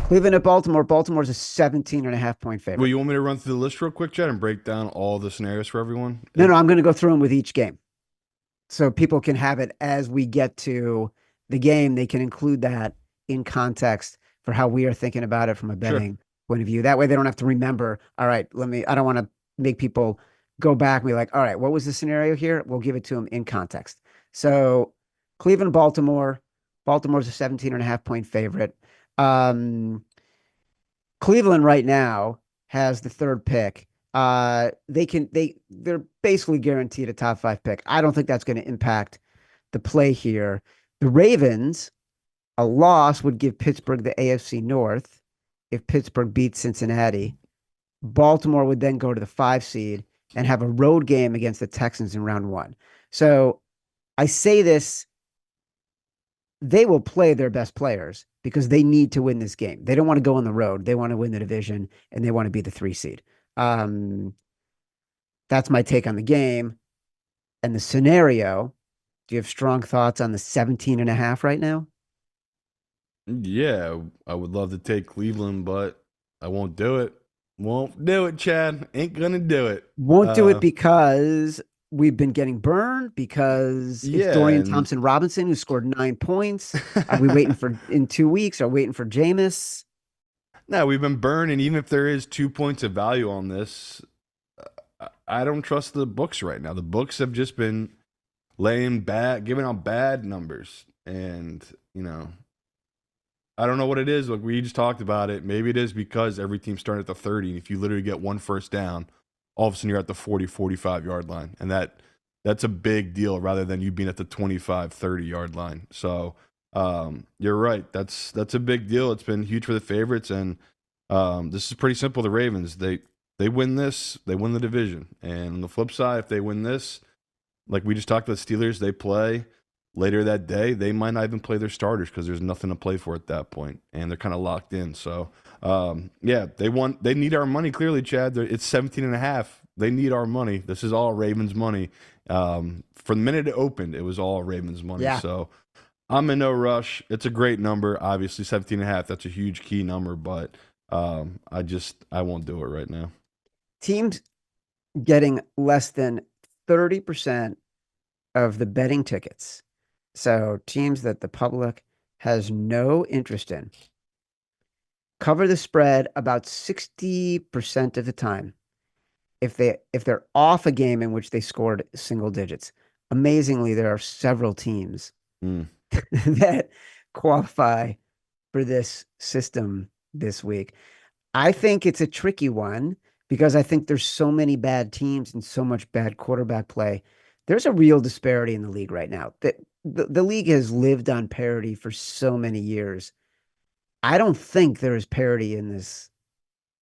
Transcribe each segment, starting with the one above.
Cleveland at Baltimore. Baltimore's a 17.5 point Well, favorite. you want me to run through the list real quick, Chad, and break down all the scenarios for everyone? No, I'm going to go through them with each game. So people can have it as we get to the game. They can include that in context for how we are thinking about it from a Sure. betting point of view. That way they don't have to remember, all right, I don't want to make people go back and be like, all right, what was the scenario here? We'll give it to them in context. So Cleveland, Baltimore. Baltimore's a 17.5 point favorite. Um, Cleveland right now has the third pick. They're basically guaranteed a top five pick. I don't think that's going to impact the play here. The Ravens, a loss would give Pittsburgh the AFC North if Pittsburgh beats Cincinnati. Baltimore would then go to the 5 seed and have a road game against the Texans in round one. So I say this, they will play their best players because they need to win this game. They don't want to go on the road. They want to win the division and they want to be the 3 seed. Um, that's my take on the game and the scenario. Do you have strong thoughts on the 17.5 right now? Yeah, I would love to take Cleveland, but I won't do it. Won't do it, Chad. Ain't gonna do it. Won't do it Uh, because we've been getting burned because it's yeah, Dorian and Thompson Robinson who scored 9 points. Are we waiting for in 2 weeks? Are we waiting for Jameis? no, we've been burned, and even if there is 2 points of value on this, I don't trust the books right now. The books have just been giving out bad numbers, and you know, I don't know what it is. Like we just talked about it. Maybe it is because every team's starting at the 30. And if you literally get one first down, all of a sudden you're at the 40, 45 yard line. And that's a big deal rather than you being at the 25, 30 yard line. So you're right. That's a big deal. It's been huge for the favorites. And this is pretty simple. The Ravens, they win this, they win the division. And on the flip side, if they win this, like we just talked about the Steelers, they play later that day. They might not even play their starters because there's nothing to play for at that point, and they're kind of locked in. So, yeah, they need our money clearly, Chad. It's 17 and a half. They need our money. This is all Ravens money. From the minute it opened, it was all Ravens money. Yeah. So I'm in no rush. It's a great number. Obviously, 17 and a half. That's a huge key number, but I won't do it right now. Teams getting less than 30% of the betting tickets. So teams that the public has no interest in cover the spread about 60% of the time if they're off a game in which they scored single digits. Amazingly, there are several teams Mm. that qualify for this system this week. I think it's a tricky one because I think there's so many bad teams and so much bad quarterback play. There's a real disparity in the league right now. That the league has lived on parity for so many years. I don't think there is parity in this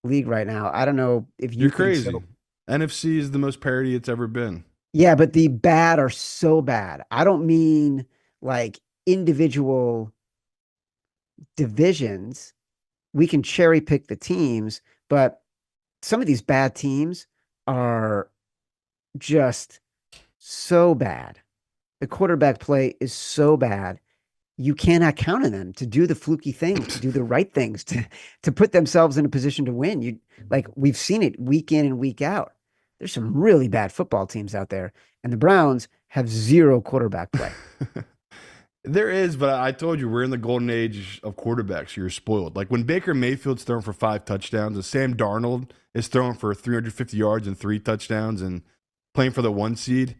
league right now. I don't know if you You're think crazy. so. NFC is the most parity it's ever been. Yeah, but the bad are so bad. I don't mean like individual divisions. We can cherry pick the teams, but some of these bad teams are just so bad. The quarterback play is so bad. You cannot count on them to do the fluky things, to do the right things, to put themselves in a position to win. You like we've seen it week in and week out. There's some really bad football teams out there, and the Browns have zero quarterback play. There is, but I told you we're in the golden age of quarterbacks. You're spoiled. Like when Baker Mayfield's throwing for 5 touchdowns, and Sam Darnold is throwing for 350 yards and 3 touchdowns, and playing for the 1 seed.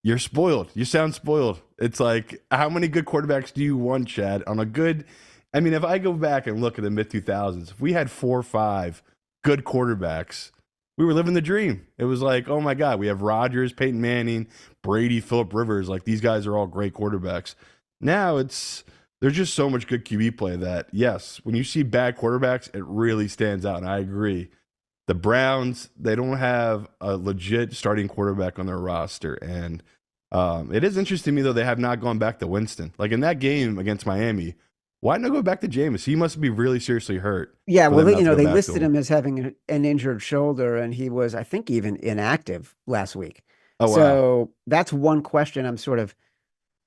You're spoiled. You sound spoiled. It's like how many good quarterbacks do you want, Chad? On a good, I mean, if I go back and look at the mid 2000s, if we had 4 or 5 good quarterbacks, we were living the dream. It was like, oh my God, we have Rodgers, Peyton Manning, Brady, Philip Rivers. Like these guys are all great quarterbacks. Now there's just so much good QB play that yes, when you see bad quarterbacks, it really stands out. And I agree. The Browns, they don't have a legit starting quarterback on their roster, and it is interesting to me though they have not gone back to Winston. Like in that game against Miami, why not go back to Jameis? He must be really seriously hurt Yeah, for well, them not to go they back to listed him. him as having an injured shoulder, and he was, I think, even inactive last week. Oh wow. So that's one question I'm sort of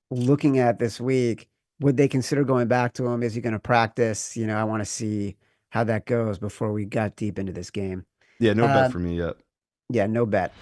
looking at this week. Would they consider going back to him? Is he going to practice? I want to see. how that goes before we got deep into this game. Yeah, no bet Um, for me yet. yeah, no bet.